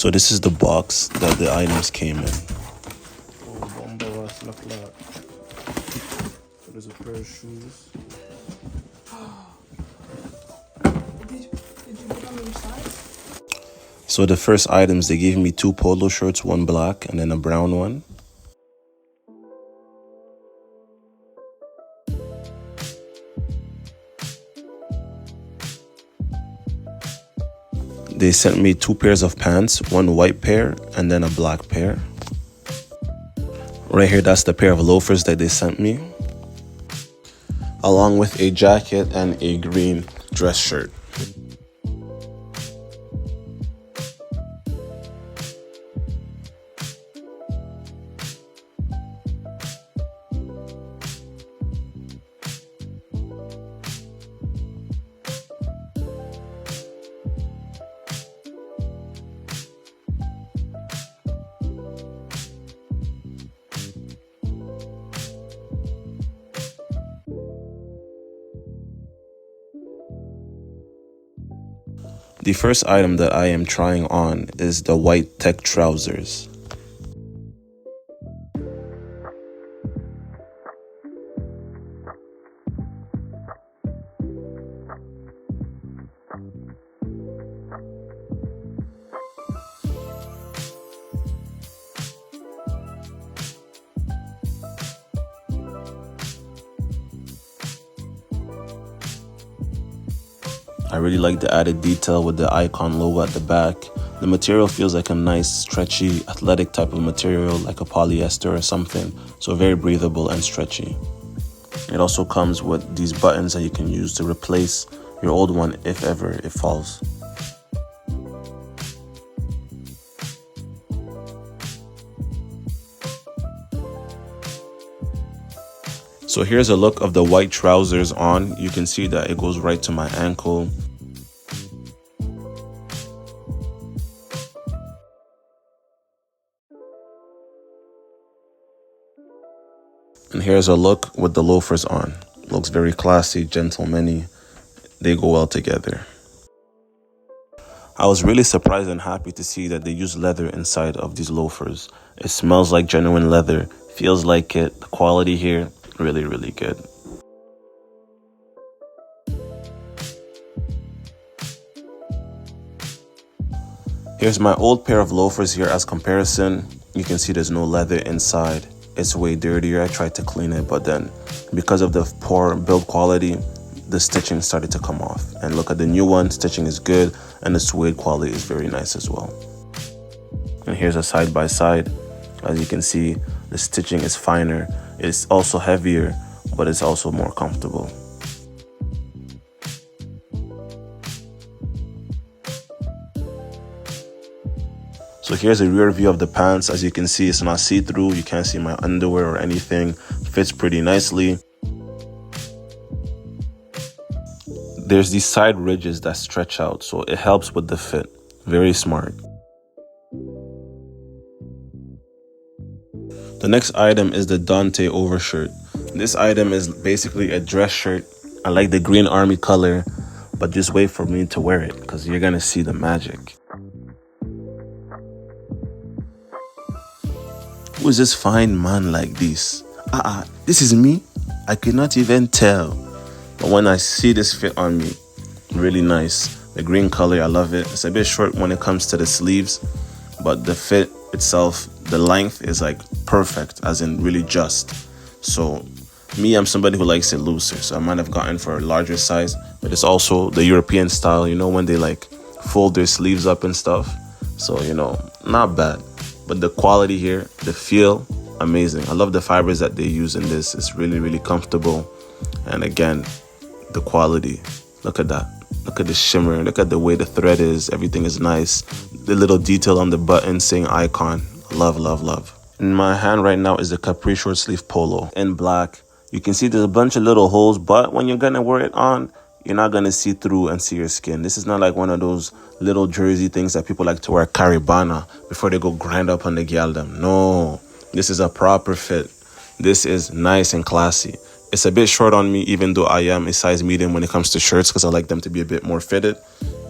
So this is the box that the items came in. Oh, bomba look like. So there's a pair of shoes. Did you give them each size? So the first items, they gave me 2 polo shirts, one black and then a brown one. They sent me 2 pairs of pants, one white pair and then a black pair. Right here, that's the pair of loafers that they sent me, along with a jacket and a green dress shirt. The first item that I am trying on is the white tech trousers. I really like the added detail with the icon logo at the back. The material feels like a nice, stretchy, athletic type of material, like a polyester or something. So very breathable and stretchy. It also comes with these buttons that you can use to replace your old one if ever it falls. So here's a look of the white trousers on. You can see that it goes right to my ankle. And here's a look with the loafers on. Looks very classy, gentlemanly. They go well together. I was really surprised and happy to see that they use leather inside of these loafers. It smells like genuine leather, feels like it. The quality here, really, really good. Here's my old pair of loafers here as comparison. You can see there's no leather inside. It's way dirtier. I tried to clean it, but then because of the poor build quality, the stitching started to come off. And look at the new one, stitching is good, and the suede quality is very nice as well. And here's a side by side. As you can see, the stitching is finer. It's also heavier, but it's also more comfortable. So here's a rear view of the pants. As you can see, it's not see-through. You can't see my underwear or anything. Fits pretty nicely. There's these side ridges that stretch out, so it helps with the fit. Very smart. The next item is the Dante overshirt. This item is basically a dress shirt. I like the green army color, but just wait for me to wear it because you're gonna see the magic. Who is this fine man like this? This is me? I could not even tell. But when I see this fit on me, really nice. The green color, I love it. It's a bit short when it comes to the sleeves, but the fit itself, the length is like perfect, as in really just. So me, I'm somebody who likes it looser, so I might have gotten for a larger size, but it's also the European style, you know, when they like fold their sleeves up and stuff. So, you know, not bad. But the quality here, the feel, amazing. I love the fibers that they use in this. It's really, really comfortable. And again, the quality. Look at that. Look at the shimmer. Look at the way the thread is. Everything is nice. The little detail on the button saying icon. Love, love, love. In my hand right now is the Capri short sleeve polo in black. You can see there's a bunch of little holes, but when you're gonna wear it on, you're not gonna see through and see your skin. This is not like one of those little jersey things that people like to wear caribana before they go grind up on the gyaldom. No, this is a proper fit. This is nice and classy. It's a bit short on me, even though I am a size medium when it comes to shirts, because I like them to be a bit more fitted.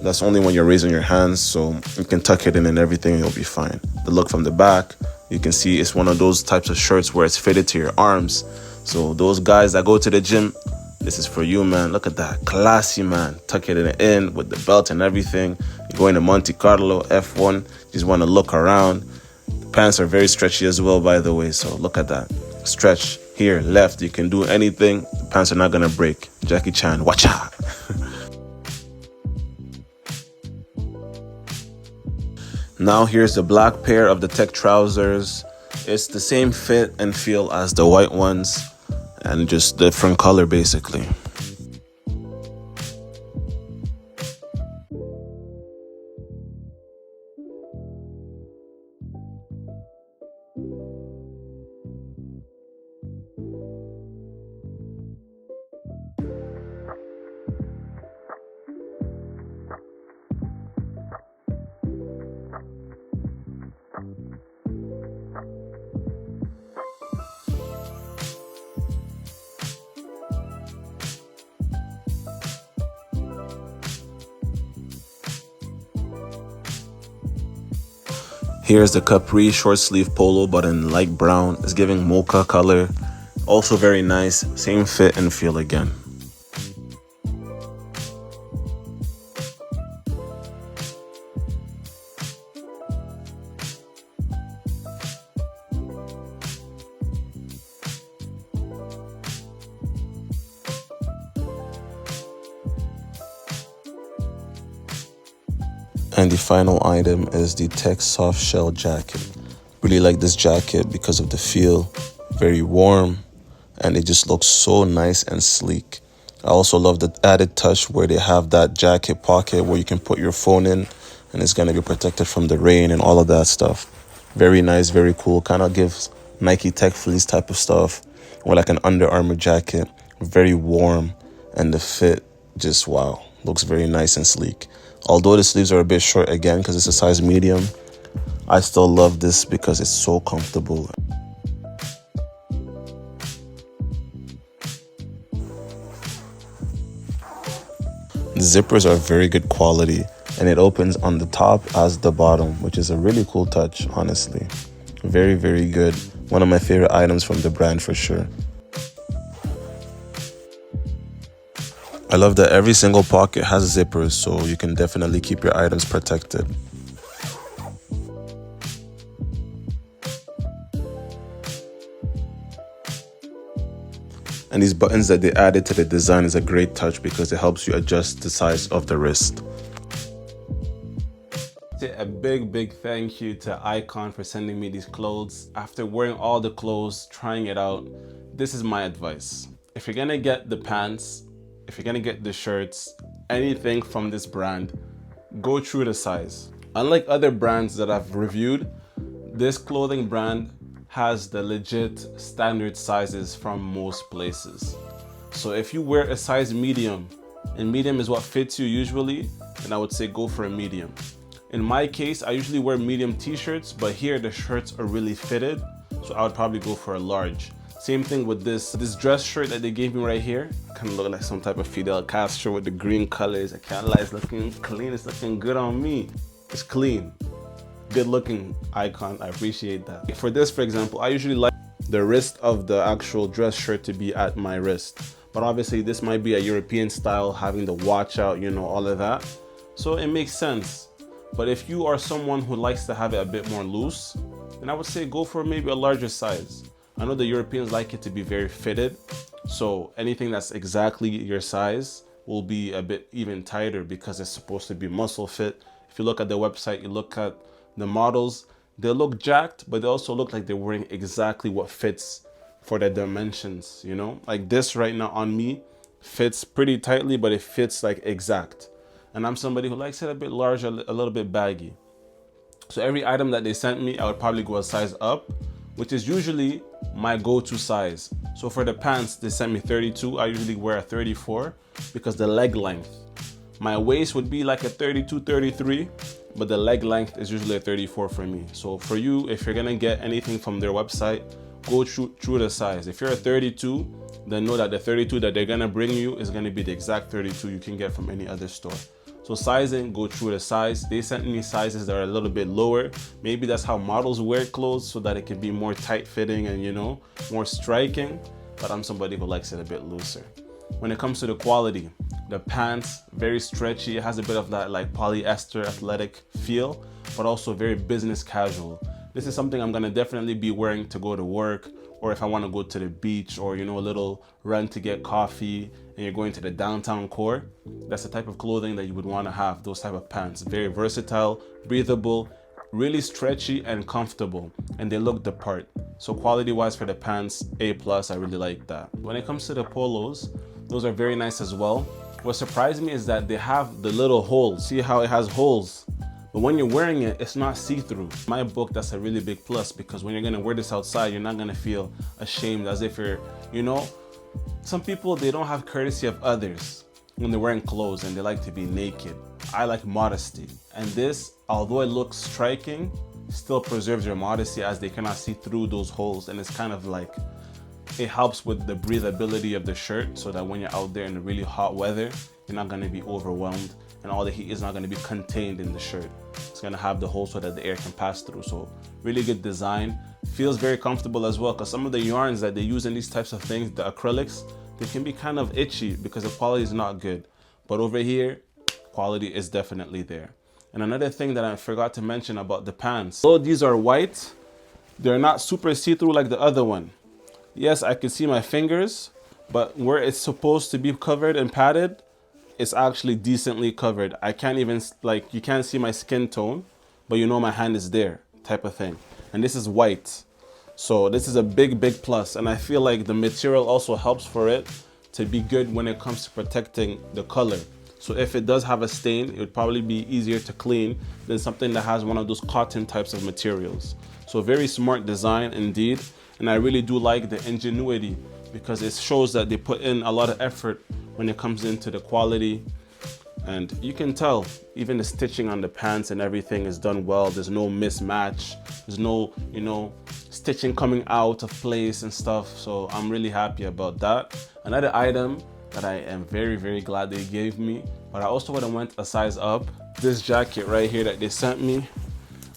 That's only when you're raising your hands, so you can tuck it in and everything, you'll be fine. The look from the back, you can see it's one of those types of shirts where it's fitted to your arms. So those guys that go to the gym, this is for you, man. Look at that, classy, man. Tuck it in with the belt and everything. You're going to Monte Carlo, F1, just want to look around. The pants are very stretchy as well, by the way, so look at that. Stretch here, left, you can do anything. The pants are not gonna break. Jackie Chan, watch out. Now here's the black pair of the tech trousers. It's the same fit and feel as the white ones and just different color basically. Here's the capri short sleeve polo, but in light brown. It's giving mocha color. Also very nice. Same fit and feel again. And the final item is the tech soft shell jacket. Really like this jacket because of the feel, very warm, and it just looks so nice and sleek. I also love the added touch where they have that jacket pocket where you can put your phone in and it's going to be protected from the rain and all of that stuff. Very nice, very cool. Kind of gives Nike Tech Fleece type of stuff, or like an Under Armour jacket. Very warm, and the fit just wow, looks very nice and sleek. Although the sleeves are a bit short again because it's a size medium, I still love this because it's so comfortable. The zippers are very good quality and it opens on the top as the bottom, which is a really cool touch, honestly. Very, very good. One of my favorite items from the brand for sure. I love that every single pocket has zippers, so you can definitely keep your items protected. And these buttons that they added to the design is a great touch because it helps you adjust the size of the wrist. A big thank you to Icon for sending me these clothes. After wearing all the clothes, trying it out, this is my advice. If you're gonna get the pants, if you're gonna get the shirts, anything from this brand, go true to size. Unlike other brands that I've reviewed, this clothing brand has the legit standard sizes from most places. So if you wear a size medium, and medium is what fits you usually, then I would say go for a medium. In my case, I usually wear medium t-shirts, but here the shirts are really fitted, so I would probably go for a large. Same thing with this dress shirt that they gave me right here. Kind of look like some type of Fidel Castro with the green colors. I can't lie, it's looking clean, it's looking good on me. It's clean, good looking, Icon, I appreciate that. For this, for example, I usually like the wrist of the actual dress shirt to be at my wrist. But obviously this might be a European style, having the watch out, you know, all of that. So it makes sense. But if you are someone who likes to have it a bit more loose, then I would say go for maybe a larger size. I know the Europeans like it to be very fitted, so anything that's exactly your size will be a bit even tighter because it's supposed to be muscle fit. If you look at the website, you look at the models, they look jacked, but they also look like they're wearing exactly what fits for their dimensions, you know? Like this right now on me fits pretty tightly, but it fits like exact. And I'm somebody who likes it a bit large, a little bit baggy. So every item that they sent me, I would probably go a size up, which is usually my go-to size. So for the pants, they sent me 32. I usually wear a 34 because the leg length. My waist would be like a 32, 33, but the leg length is usually a 34 for me. So for you, if you're gonna get anything from their website, go true the size. If you're a 32, then know that the 32 that they're gonna bring you is gonna be the exact 32 you can get from any other store. So sizing, go through the size. They sent me sizes that are a little bit lower. Maybe that's how models wear clothes, so that it can be more tight fitting and, you know, more striking. But I'm somebody who likes it a bit looser. When it comes to the quality, the pants, very stretchy. It has a bit of that like polyester athletic feel, but also very business casual. This is something I'm gonna definitely be wearing to go to work, or if I wanna go to the beach, or, you know, a little run to get coffee and you're going to the downtown core. That's the type of clothing that you would wanna have, those type of pants. Very versatile, breathable, really stretchy and comfortable, and they look the part. So quality wise for the pants, A+, I really like that. When it comes to the polos, those are very nice as well. What surprised me is that they have the little holes. See how it has holes? But when you're wearing it, it's not see-through. In my book, that's a really big plus, because when you're gonna wear this outside, you're not gonna feel ashamed as if you're, you know, some people, they don't have courtesy of others when they're wearing clothes and they like to be naked. I like modesty. And this, although it looks striking, still preserves your modesty as they cannot see through those holes. And it's kind of like, it helps with the breathability of the shirt, so that when you're out there in the really hot weather, you're not gonna be overwhelmed and all the heat is not gonna be contained in the shirt. It's gonna have the hole so that the air can pass through. So really good design. Feels very comfortable as well, because some of the yarns that they use in these types of things, the acrylics, they can be kind of itchy because the quality is not good. But over here, quality is definitely there. And another thing that I forgot to mention about the pants, though these are white, they're not super see-through like the other one. Yes, I can see my fingers, but where it's supposed to be covered and padded, it's actually decently covered. I can't even, like, you can't see my skin tone, but you know my hand is there, type of thing. And this is white. So this is a big, big plus. And I feel like the material also helps for it to be good when it comes to protecting the color. So if it does have a stain, it would probably be easier to clean than something that has one of those cotton types of materials. So very smart design indeed. And I really do like the ingenuity, because it shows that they put in a lot of effort when it comes into the quality. And you can tell even the stitching on the pants and everything is done well. There's no mismatch. There's no, you know, stitching coming out of place and stuff. So I'm really happy about that. Another item that I am very, very glad they gave me, but I also would have went a size up. This jacket right here that they sent me,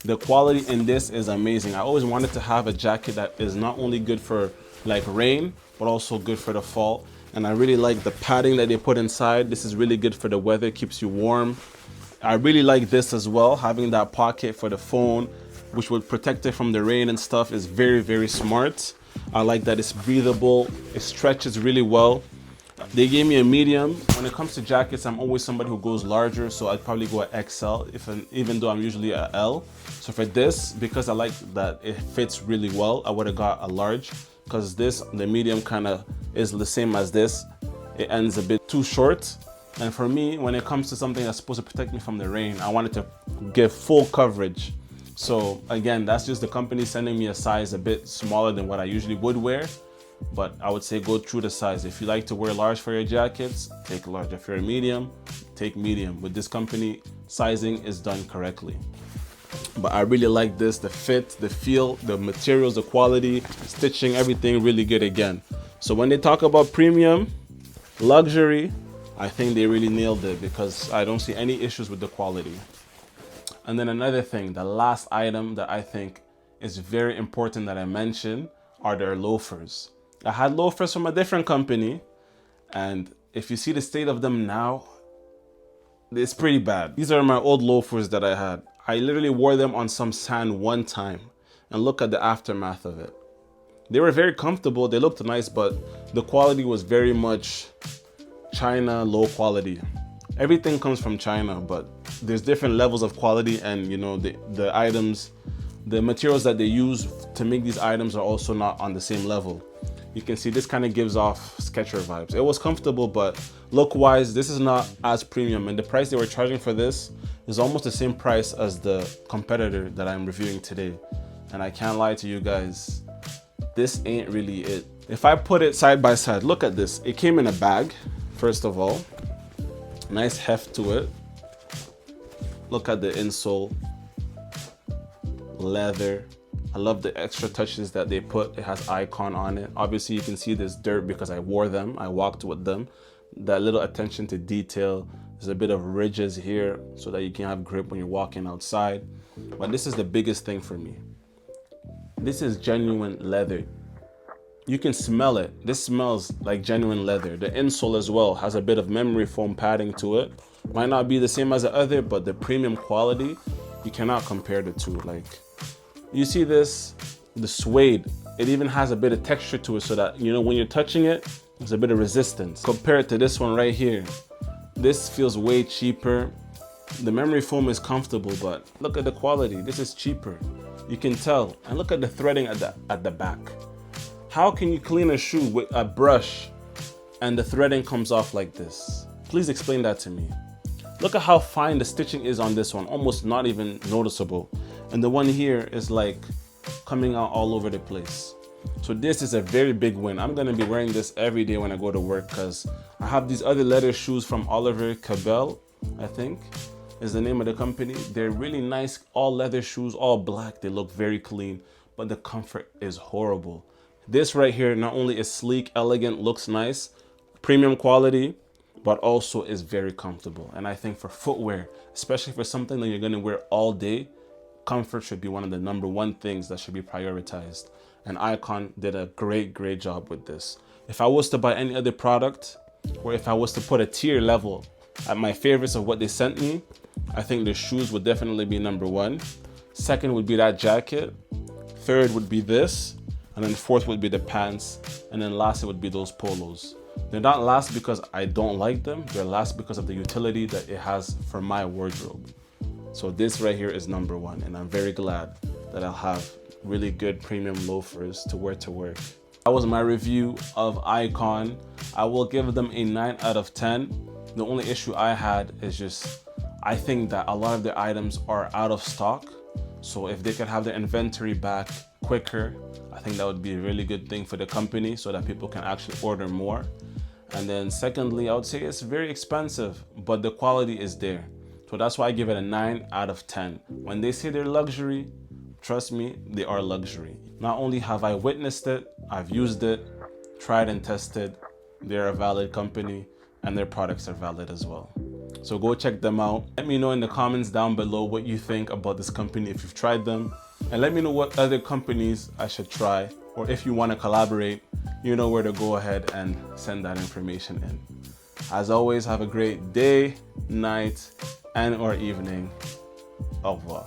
the quality in this is amazing. I always wanted to have a jacket that is not only good for like rain, but also good for the fall. And I really like the padding that they put inside. This is really good for the weather, keeps you warm. I really like this as well. Having that pocket for the phone, which would protect it from the rain and stuff, is very, very smart. I like that it's breathable. It stretches really well. They gave me a medium. When it comes to jackets, I'm always somebody who goes larger, so I'd probably go at XL, even though I'm usually a L. So for this, because I like that it fits really well, I would have got a large, because this, the medium kind of is the same as this. It ends a bit too short. And for me, when it comes to something that's supposed to protect me from the rain, I wanted to give full coverage. So again, that's just the company sending me a size a bit smaller than what I usually would wear. But I would say go through the size. If you like to wear large for your jackets, take large. If you're a medium, take medium. With this company, sizing is done correctly. But I really like this, the fit, the feel, the materials, the quality, stitching, everything really good again. So when they talk about premium, luxury, I think they really nailed it, because I don't see any issues with the quality. And then another thing, the last item that I think is very important that I mention are their loafers. I had loafers from a different company, and if you see the state of them now, it's pretty bad. These are my old loafers that I had. I literally wore them on some sand one time, and look at the aftermath of it. They were very comfortable, they looked nice, but the quality was very much China, low quality. Everything comes from China, but there's different levels of quality, and you know, the items, the materials that they use to make these items are also not on the same level. You can see this kind of gives off Skechers vibes. It was comfortable, but look-wise, this is not as premium, and the price they were charging for this is almost the same price as the competitor that I'm reviewing today. And I can't lie to you guys, this ain't really it. If I put it side by side, look at this. It came in a bag, first of all. Nice heft to it. Look at the insole. Leather. I love the extra touches that they put. It has icon on it. Obviously you can see this dirt because I wore them. I walked with them. That little attention to detail, There's a bit of ridges here so that you can have grip when you're walking outside. But this is the biggest thing for me. This is genuine leather. You can smell it. This smells like genuine leather. The insole as well has a bit of memory foam padding to it. Might not be the same as the other, but the premium quality, you cannot compare the two. Like, you see this, the suede, it even has a bit of texture to it so that, you know, when you're touching it, there's a bit of resistance. Compared to this one right here, this feels way cheaper. The memory foam is comfortable, but look at the quality. This is cheaper. You can tell. And look at the threading at the back. How can you clean a shoe with a brush and the threading comes off like this? Please explain that to me. Look at how fine the stitching is on this one, almost not even noticeable. And the one here is like coming out all over the place. So this is a very big win. I'm gonna be wearing this every day when I go to work because I have these other leather shoes from Oliver Cabell, I think is the name of the company. They're really nice, all leather shoes, all black. They look very clean, but the comfort is horrible. This right here not only is sleek, elegant, looks nice, premium quality, but also is very comfortable. And I think for footwear, especially for something that you're gonna wear all day, comfort should be one of the #1 things that should be prioritized. And Icon did a great job with this. If I was to buy any other product, or if I was to put a tier level at my favorites of what they sent me, I think the shoes would definitely be #1. Second would be that jacket. Third would be this. And then fourth would be the pants. And then last it would be those polos. They're not last because I don't like them. They're last because of the utility that it has for my wardrobe. So this right here is #1. And I'm very glad that I'll have really good premium loafers to wear to work. That was my review of Icon. I will give them a 9 out of 10. The only issue I had is just, I think that a lot of their items are out of stock. So if they could have their inventory back quicker, I think that would be a really good thing for the company so that people can actually order more. And then secondly, I would say it's very expensive, but the quality is there. So that's why I give it a 9 out of 10. When they say they're luxury, trust me, they are luxury. Not only have I witnessed it, I've used it, tried and tested. They're a valid company and their products are valid as well. So go check them out. Let me know in the comments down below what you think about this company if you've tried them. And let me know what other companies I should try, or if you want to collaborate, you know where to go ahead and send that information in. As always, have a great day, night, and or evening. Au revoir.